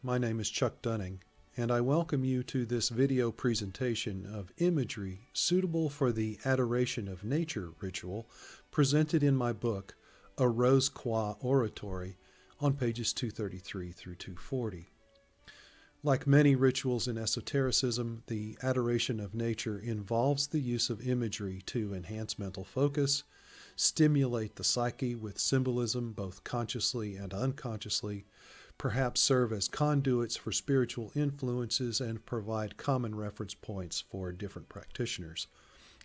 my name is Chuck Dunning, and I welcome you to this video presentation of imagery suitable for the Adoration of Nature Ritual presented in my book, A Rose Croix Oratory, on pages 233 through 240. Like many rituals in esotericism, the Adoration of Nature involves the use of imagery to enhance mental focus, stimulate the psyche with symbolism both consciously and unconsciously, perhaps serve as conduits for spiritual influences, and provide common reference points for different practitioners.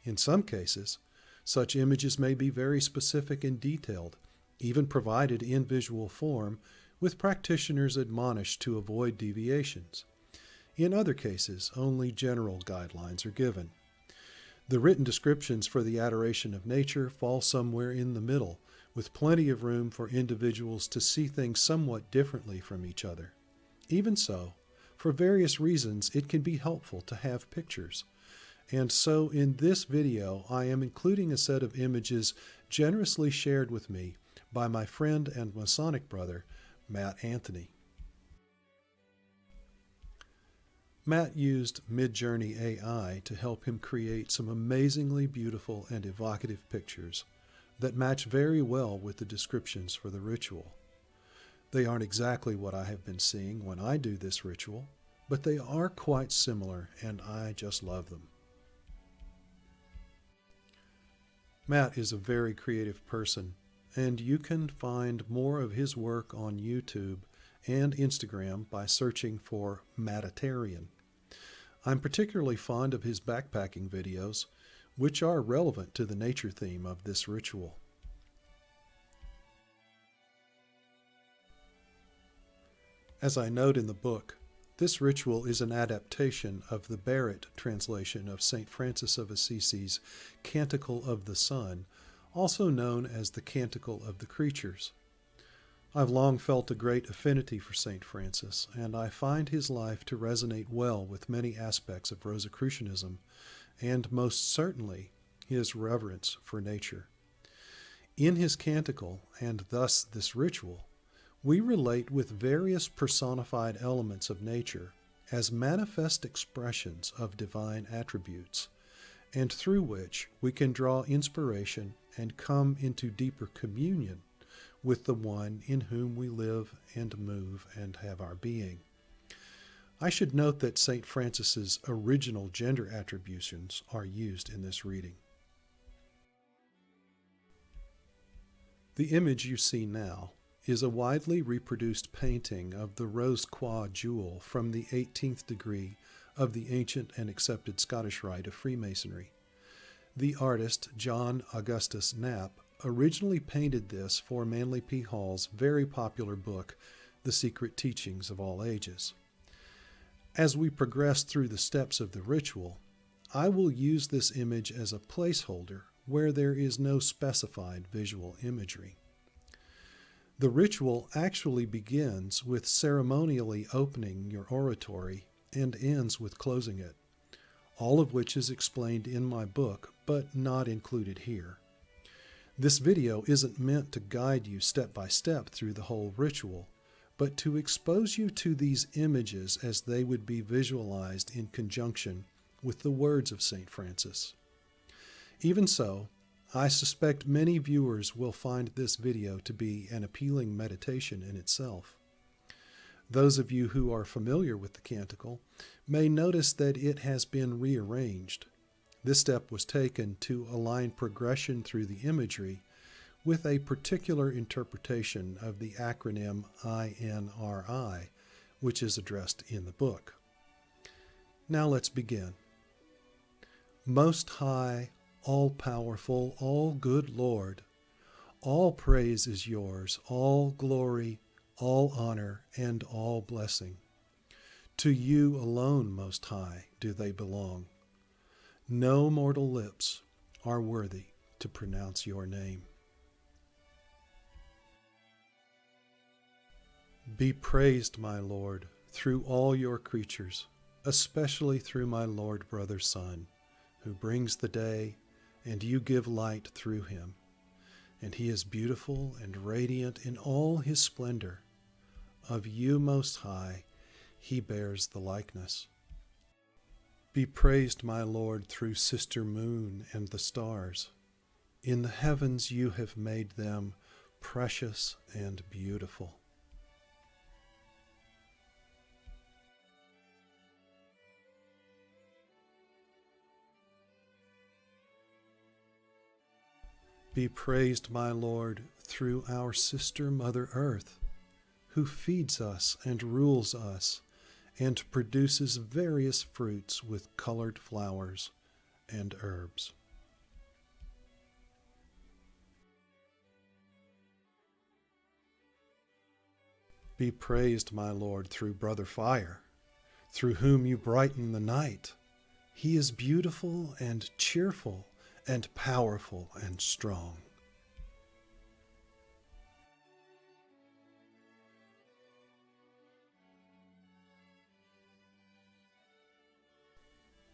In some cases, such images may be very specific and detailed, even provided in visual form, with practitioners admonished to avoid deviations. In other cases, only general guidelines are given. The written descriptions for the Adoration of Nature fall somewhere in the middle, with plenty of room for individuals to see things somewhat differently from each other. Even so, for various reasons, it can be helpful to have pictures. And so in this video, I am including a set of images generously shared with me by my friend and Masonic brother, Matt Anthony. Matt used Midjourney AI to help him create some amazingly beautiful and evocative pictures that match very well with the descriptions for the ritual. They aren't exactly what I have been seeing when I do this ritual, but they are quite similar, and I just love them. Matt is a very creative person, and you can find more of his work on YouTube and Instagram by searching for Mattatarian. I'm particularly fond of his backpacking videos, which are relevant to the nature theme of this ritual. As I note in the book, this ritual is an adaptation of the Barrett translation of St. Francis of Assisi's Canticle of the Sun, also known as the Canticle of the Creatures. I've long felt a great affinity for St. Francis, and I find his life to resonate well with many aspects of Rosicrucianism, and most certainly his reverence for nature. In his canticle, and thus this ritual, we relate with various personified elements of nature as manifest expressions of divine attributes, and through which we can draw inspiration and come into deeper communion with the one in whom we live and move and have our being. I should note that St. Francis's original gender attributions are used in this reading. The image you see now is a widely reproduced painting of the Rose Croix jewel from the 18th degree of the ancient and accepted Scottish rite of Freemasonry. The artist, John Augustus Knapp, originally painted this for Manly P. Hall's very popular book, The Secret Teachings of All Ages. As we progress through the steps of the ritual, I will use this image as a placeholder where there is no specified visual imagery. The ritual actually begins with ceremonially opening your oratory and ends with closing it, all of which is explained in my book, but not included here. This video isn't meant to guide you step by step through the whole ritual, but to expose you to these images as they would be visualized in conjunction with the words of St. Francis. Even so, I suspect many viewers will find this video to be an appealing meditation in itself. Those of you who are familiar with the canticle may notice that it has been rearranged. This step was taken to align progression through the imagery with a particular interpretation of the acronym INRI, which is addressed in the book. Now let's begin. Most High, all-powerful, all-good Lord, all praise is yours, all glory, all honor, and all blessing. To you alone, Most High, do they belong. No mortal lips are worthy to pronounce your name. Be praised, my Lord, through all your creatures, especially through my Lord Brother Sun, who brings the day, and you give light through him. And he is beautiful and radiant in all his splendor. Of you, Most High, he bears the likeness. Be praised, my Lord, through sister moon and the stars. In the heavens you have made them precious and beautiful. Be praised, my Lord, through our sister Mother Earth, who feeds us and rules us and produces various fruits with colored flowers and herbs. Be praised, my Lord, through Brother Fire, through whom you brighten the night. He is beautiful and cheerful and powerful and strong.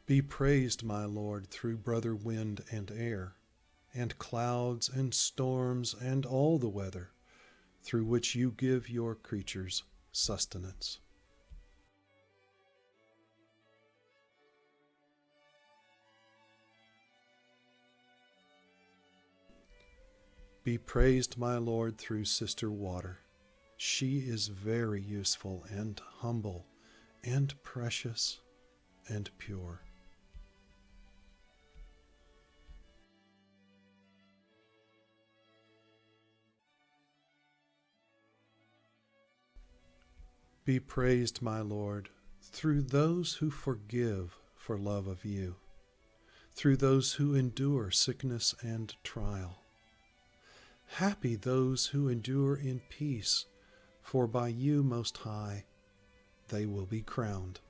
Be praised, my Lord, through Brother Wind and Air, and clouds and storms and all the weather, through which you give your creatures sustenance. Be praised, my Lord, through Sister Water. She is very useful and humble and precious and pure. Be praised, my Lord, through those who forgive for love of you, through those who endure sickness and trial. Happy those who endure in peace, for by you, Most High, they will be crowned.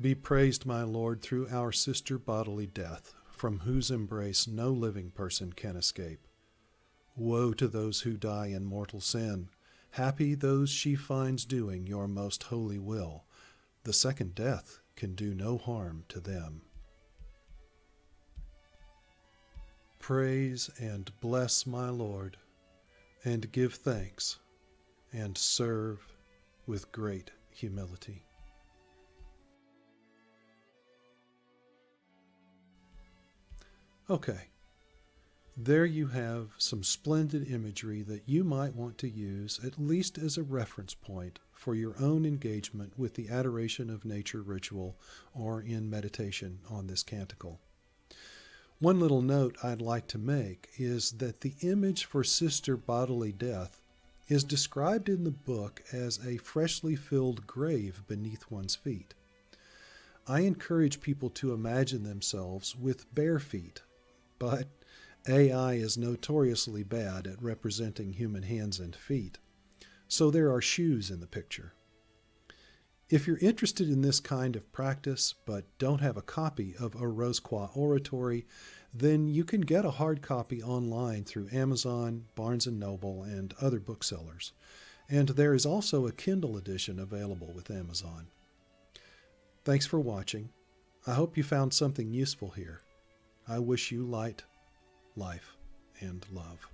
Be praised, my Lord, through our sister bodily death, from whose embrace no living person can escape. Woe to those who die in mortal sin. Happy those she finds doing your most holy will. The second death can do no harm to them. Praise and bless my Lord, and give thanks, and serve with great humility. Okay. There you have some splendid imagery that you might want to use at least as a reference point for your own engagement with the Adoration of Nature Ritual or in meditation on this canticle. One little note I'd like to make is that the image for Sister Bodily Death is described in the book as a freshly filled grave beneath one's feet. I encourage people to imagine themselves with bare feet, but AI is notoriously bad at representing human hands and feet, so there are shoes in the picture. If you're interested in this kind of practice but don't have a copy of a Rose Croix Oratory, then you can get a hard copy online through Amazon, Barnes & Noble, and other booksellers. And there is also a Kindle edition available with Amazon. Thanks for watching. I hope you found something useful here. I wish you light, life, and love.